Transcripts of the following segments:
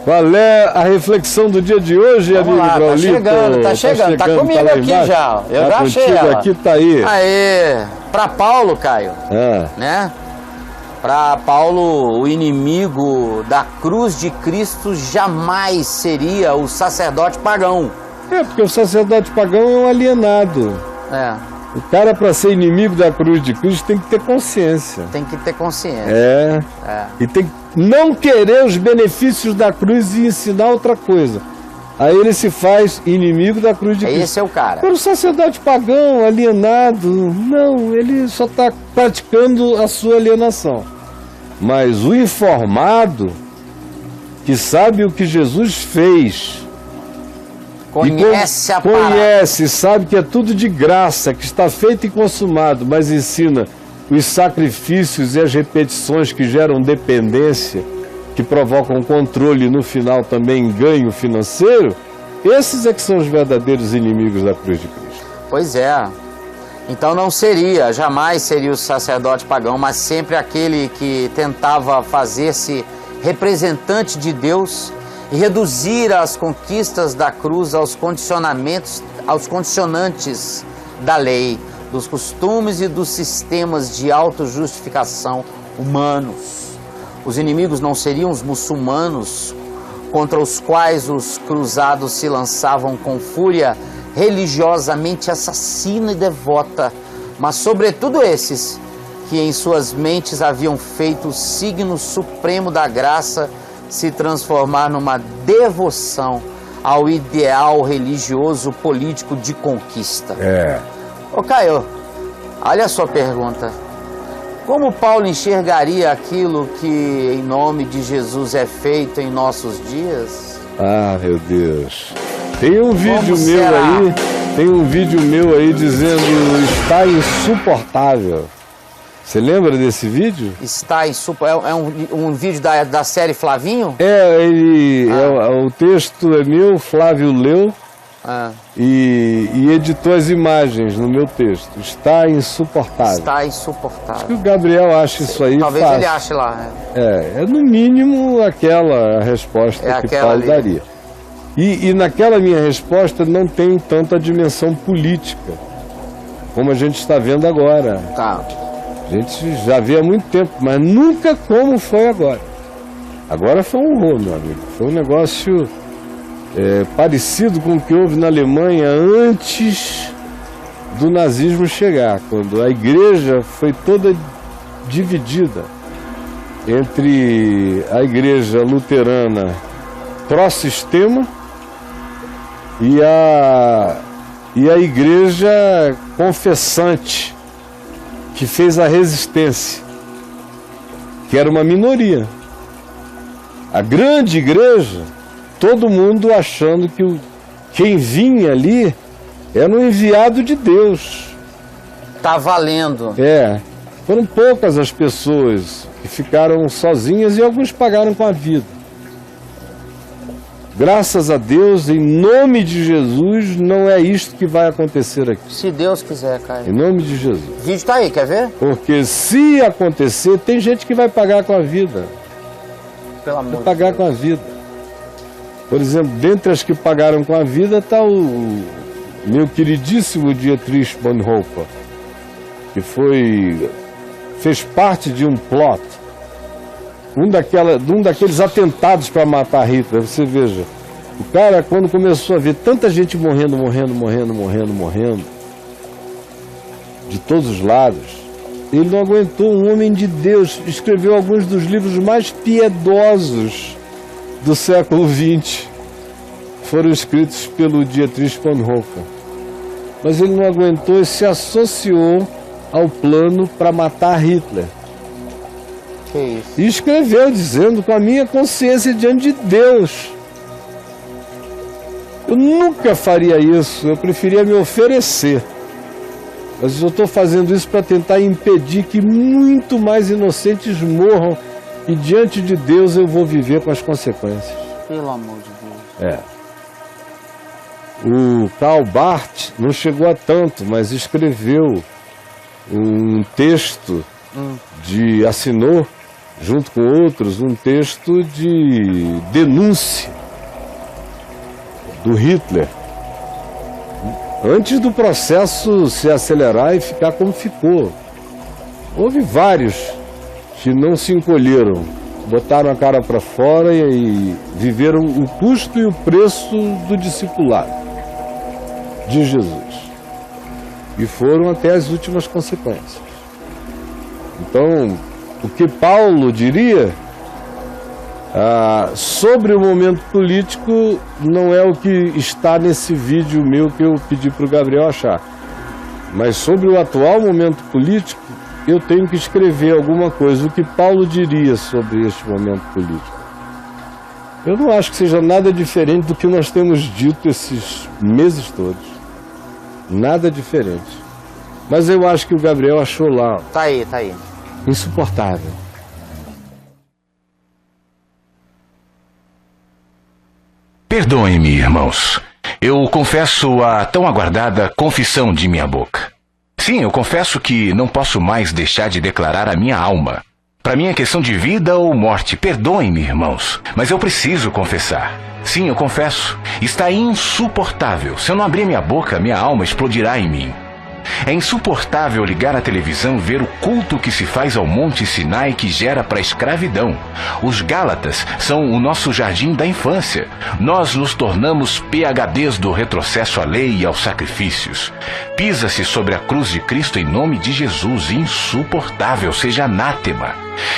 Qual é a reflexão do dia de hoje, Vamos amigo lá, Braulito? tá chegando, tá comigo lá aqui embaixo? já. Eu Tá já achei contigo ela. aqui, tá aí. Aê, pra Paulo, Caio, Ah, né? Pra Paulo, o inimigo da cruz de Cristo jamais seria o sacerdote pagão. porque o sacerdote pagão é um alienado. É, O cara, para ser inimigo da cruz de Cristo, tem que ter consciência. tem que ter consciência. É. E tem que não querer os benefícios da cruz e ensinar outra coisa. Aí ele se faz inimigo da cruz de Cristo. Esse é o cara. Para o sacerdote pagão, alienado, não, ele só está praticando a sua alienação. Mas o informado, que sabe o que Jesus fez, Conhece a parada. conhece, sabe que é tudo de graça, que está feito e consumado, mas ensina os sacrifícios e as repetições que geram dependência, que provocam controle e no final também ganho financeiro, esses é que são os verdadeiros inimigos da cruz de Cristo. Pois é. Então não seria, jamais seria o sacerdote pagão, mas sempre aquele que tentava fazer-se representante de Deus e reduzir as conquistas da cruz aos condicionamentos, aos condicionantes da lei, dos costumes e dos sistemas de autojustificação humanos. Os inimigos não seriam os muçulmanos, contra os quais os cruzados se lançavam com fúria religiosamente assassina e devota, mas sobretudo esses que em suas mentes haviam feito o signo supremo da graça se transformar numa devoção ao ideal religioso político de conquista. Ô Caio, olha a sua pergunta. Como Paulo enxergaria aquilo que em nome de Jesus é feito em nossos dias? Ah, meu Deus. Tem um vídeo Como meu será? aí, dizendo está insuportável. Você lembra desse vídeo? Está é um vídeo da série Flavinho? O texto é meu, Flávio leu e editou as imagens no meu texto. Está insuportável. Está insuportável. Acho que o Gabriel acha isso aí Talvez fácil. ele ache lá. É no mínimo aquela resposta que aquela Paulo ali. daria. E naquela minha resposta não tem tanta dimensão política, como a gente está vendo agora. Tá. A gente já vê há muito tempo, mas nunca como foi agora. Agora foi um horror, meu amigo. Foi um negócio parecido com o que houve na Alemanha antes do nazismo chegar, quando a igreja foi toda dividida entre a igreja luterana pró-sistema e a igreja confessante, que fez a resistência, que era uma minoria. A grande igreja, todo mundo achando que quem vinha ali era um enviado de Deus. Tá valendo. Foram poucas as pessoas que ficaram sozinhas e alguns pagaram com a vida. Graças a Deus, em nome de Jesus, não é isto que vai acontecer aqui. Se Deus quiser, Caio. Em nome de Jesus. O vídeo tá aí, quer ver? Porque se acontecer, tem gente que vai pagar com a vida. Pelo amor Vai pagar com a vida. Por exemplo, dentre as que pagaram com a vida está o meu queridíssimo Dietrich Bonhoeffer, que fez parte de um plot, um daqueles atentados para matar Hitler. Você veja, o cara, quando começou a ver tanta gente morrendo, de todos os lados, ele não aguentou. Um homem de Deus, escreveu alguns dos livros mais piedosos do século XX, foram escritos pelo Dietrich Bonhoeffer. Mas ele não aguentou e se associou ao plano para matar Hitler. Que isso? E escreveu dizendo, com a minha consciência diante de Deus, eu nunca faria isso, eu preferia me oferecer. Mas eu estou fazendo isso para tentar impedir que muito mais inocentes morram, e diante de Deus eu vou viver com as consequências. Pelo amor de Deus. O Karl Barth não chegou a tanto, mas escreveu um texto, assinou junto com outros, um texto de denúncia do Hitler, antes do processo se acelerar e ficar como ficou. Houve vários que não se encolheram, botaram a cara para fora e viveram o custo e o preço do discipulado de Jesus. E foram até as últimas consequências. Então, o que Paulo diria sobre o momento político não é o que está nesse vídeo meu que eu pedi para o Gabriel achar. Mas sobre o atual momento político, eu tenho que escrever alguma coisa. O que Paulo diria sobre este momento político? Eu não acho que seja nada diferente do que nós temos dito esses meses todos. Nada diferente. Mas eu acho que o Gabriel achou lá. Tá aí. Insuportável. Perdoem-me, irmãos. Eu confesso a tão aguardada confissão de minha boca. Sim, eu confesso que não posso mais deixar de declarar a minha alma. Para mim é questão de vida ou morte. Perdoem-me, irmãos, mas eu preciso confessar. Sim, eu confesso. Está insuportável. Se eu não abrir minha boca, minha alma explodirá em mim. É insuportável ligar a televisão e ver o culto que se faz ao Monte Sinai que gera para a escravidão. Os Gálatas são o nosso jardim da infância. Nós nos tornamos PhDs do retrocesso à lei e aos sacrifícios. Pisa-se sobre a cruz de Cristo em nome de Jesus. Insuportável, seja anátema.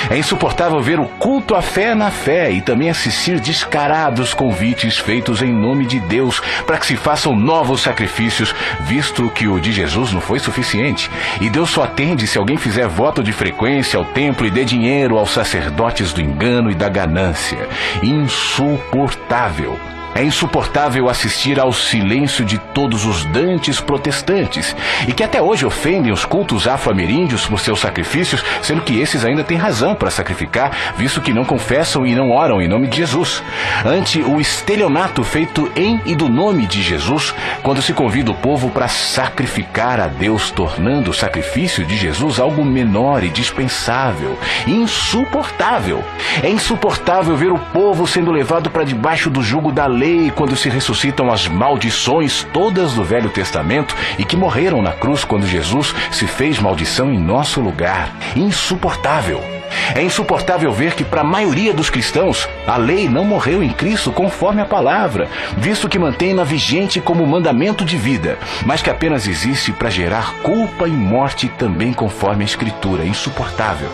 É insuportável ver o culto à fé na fé e também assistir descarados convites feitos em nome de Deus para que se façam novos sacrifícios, visto que o de Jesus não foi suficiente. E Deus só atende se alguém fizer voto de frequência ao templo e dê dinheiro aos sacerdotes do engano e da ganância. Insuportável. É insuportável assistir ao silêncio de todos os dantes protestantes e que até hoje ofendem os cultos afro-ameríndios por seus sacrifícios, sendo que esses ainda têm razão para sacrificar, visto que não confessam e não oram em nome de Jesus. Ante o estelionato feito em e do nome de Jesus, quando se convida o povo para sacrificar a Deus, tornando o sacrifício de Jesus algo menor e dispensável. Insuportável! É insuportável ver o povo sendo levado para debaixo do jugo da lei quando se ressuscitam as maldições todas do Velho Testamento e que morreram na cruz quando Jesus se fez maldição em nosso lugar. Insuportável! É insuportável ver que para a maioria dos cristãos a lei não morreu em Cristo conforme a palavra, visto que mantém-na vigente como mandamento de vida, mas que apenas existe para gerar culpa e morte também conforme a Escritura. Insuportável.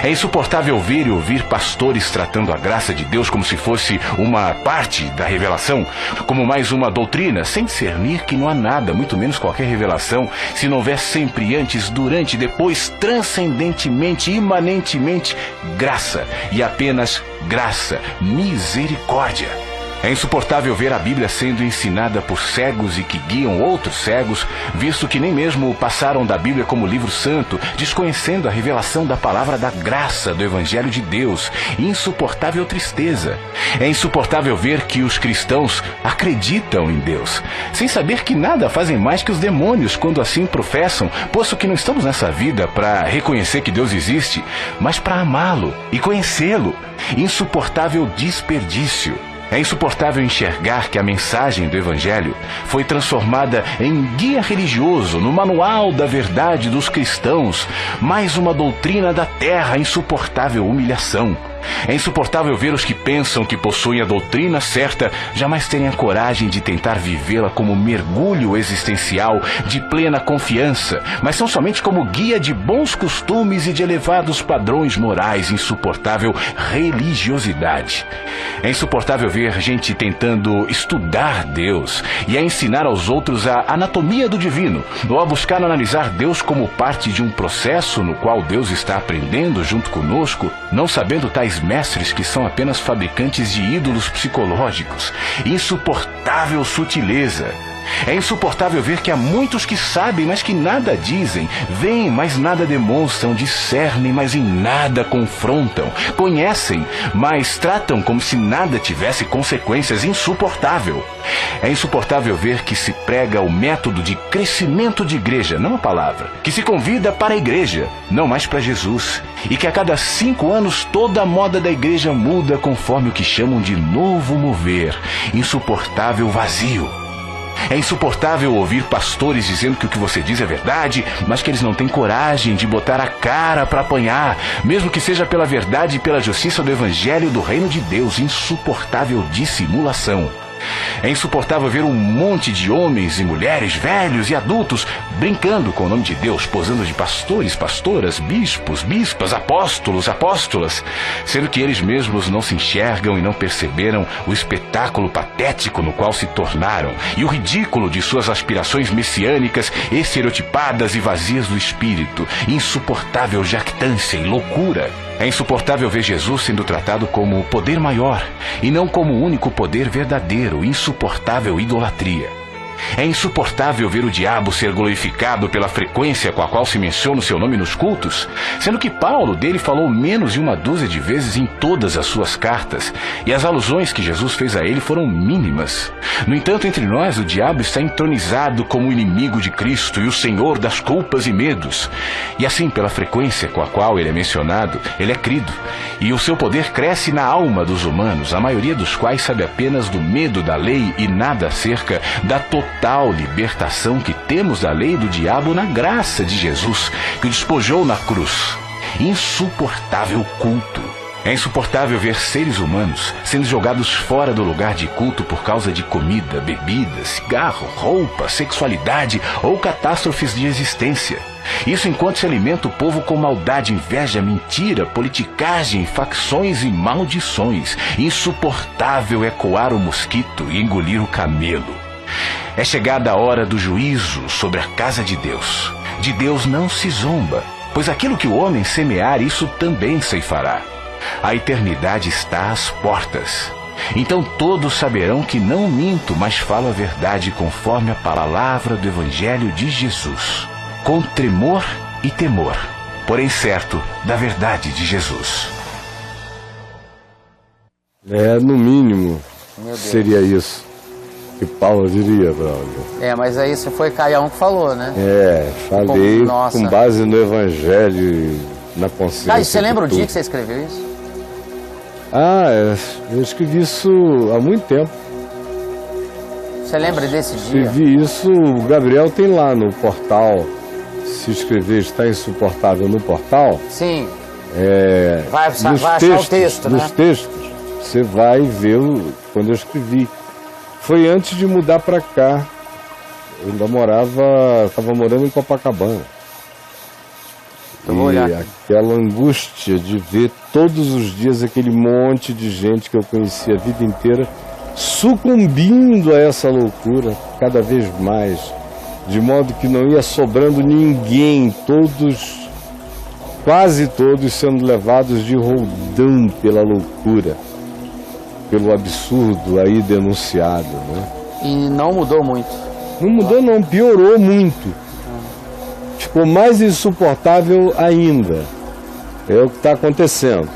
É insuportável ver e ouvir pastores tratando a graça de Deus como se fosse uma parte da revelação, como mais uma doutrina, sem discernir que não há nada, muito menos qualquer revelação, se não houver sempre antes, durante, depois, transcendentemente, imanentemente, graça, e apenas graça, misericórdia. É insuportável ver a Bíblia sendo ensinada por cegos e que guiam outros cegos, visto que nem mesmo passaram da Bíblia como livro santo, desconhecendo a revelação da palavra da graça do Evangelho de Deus. Insuportável tristeza. É insuportável ver que os cristãos acreditam em Deus, sem saber que nada fazem mais que os demônios quando assim professam, posto que não estamos nessa vida para reconhecer que Deus existe, mas para amá-lo e conhecê-lo. Insuportável desperdício. É insuportável enxergar que a mensagem do Evangelho foi transformada em guia religioso, no manual da verdade dos cristãos, mais uma doutrina da terra. Insuportável humilhação. É insuportável ver os que pensam que possuem a doutrina certa jamais terem a coragem de tentar vivê-la como mergulho existencial de plena confiança, mas são somente como guia de bons costumes e de elevados padrões morais. Insuportável religiosidade. É insuportável ver gente tentando estudar Deus e a ensinar aos outros a anatomia do divino, ou a buscar analisar Deus como parte de um processo no qual Deus está aprendendo junto conosco, não sabendo tais mestres que são apenas fabricantes de ídolos psicológicos. Insuportável sutileza. É insuportável ver que há muitos que sabem, mas que nada dizem, veem, mas nada demonstram, discernem, mas em nada confrontam, conhecem, mas tratam como se nada tivesse consequências. Insuportável. É insuportável ver que se prega o método de crescimento de igreja, não a palavra, que se convida para a igreja, não mais para Jesus, e que a cada 5 anos toda a moda da igreja muda conforme o que chamam de novo mover. Insuportável vazio. É insuportável ouvir pastores dizendo que o que você diz é verdade, mas que eles não têm coragem de botar a cara para apanhar, mesmo que seja pela verdade e pela justiça do Evangelho do Reino de Deus. Insuportável dissimulação. É insuportável ver um monte de homens e mulheres, velhos e adultos, brincando com o nome de Deus, posando de pastores, pastoras, bispos, bispas, apóstolos, apóstolas, sendo que eles mesmos não se enxergam e não perceberam o espetáculo patético no qual se tornaram e o ridículo de suas aspirações messiânicas, estereotipadas e vazias do espírito. Insuportável jactância e loucura. É insuportável ver Jesus sendo tratado como o poder maior e não como o único poder verdadeiro. Insuportável idolatria. É insuportável ver o diabo ser glorificado pela frequência com a qual se menciona o seu nome nos cultos, sendo que Paulo dele falou menos de 1/12 de vezes em todas as suas cartas, e as alusões que Jesus fez a ele foram mínimas. No entanto, entre nós, o diabo está entronizado como o inimigo de Cristo e o senhor das culpas e medos. E assim, pela frequência com a qual ele é mencionado, ele é crido, e o seu poder cresce na alma dos humanos, a maioria dos quais sabe apenas do medo da lei e nada acerca da total libertação que temos da lei do diabo na graça de Jesus, que o despojou na cruz. Insuportável culto. É insuportável ver seres humanos sendo jogados fora do lugar de culto por causa de comida, bebida, cigarro, roupa, sexualidade ou catástrofes de existência. Isso enquanto se alimenta o povo com maldade, inveja, mentira, politicagem, facções e maldições. Insuportável é coar o mosquito e engolir o camelo. É chegada a hora do juízo sobre a casa de Deus. De Deus não se zomba, pois aquilo que o homem semear, isso também ceifará. A eternidade está às portas. Então todos saberão que não minto, mas falo a verdade conforme a palavra do Evangelho de Jesus, com tremor e temor, porém certo da verdade de Jesus. No mínimo, Meu Deus. seria isso que Paulo diria, brother. Mas aí você foi Caião que falou, né? Falei Nossa. com base no Evangelho, na consciência. Cara, e você lembra o de dia tudo. que você escreveu isso? Eu escrevi isso há muito tempo. Você lembra desse dia? Escrevi isso, o Gabriel tem lá no portal. Se escrever está insuportável no portal, Sim. vai achar o texto, né? Nos textos, você vai ver quando eu escrevi. Foi antes de mudar para cá. Eu ainda estava morando em Copacabana. Eu vou olhar aqui. Aquela angústia de ver todos os dias aquele monte de gente que eu conhecia a vida inteira sucumbindo a essa loucura cada vez mais, de modo que não ia sobrando ninguém, quase todos sendo levados de roldão pela loucura, pelo absurdo aí denunciado, né? E não mudou muito. Não mudou não, piorou muito. Ficou mais insuportável ainda. É o que está acontecendo.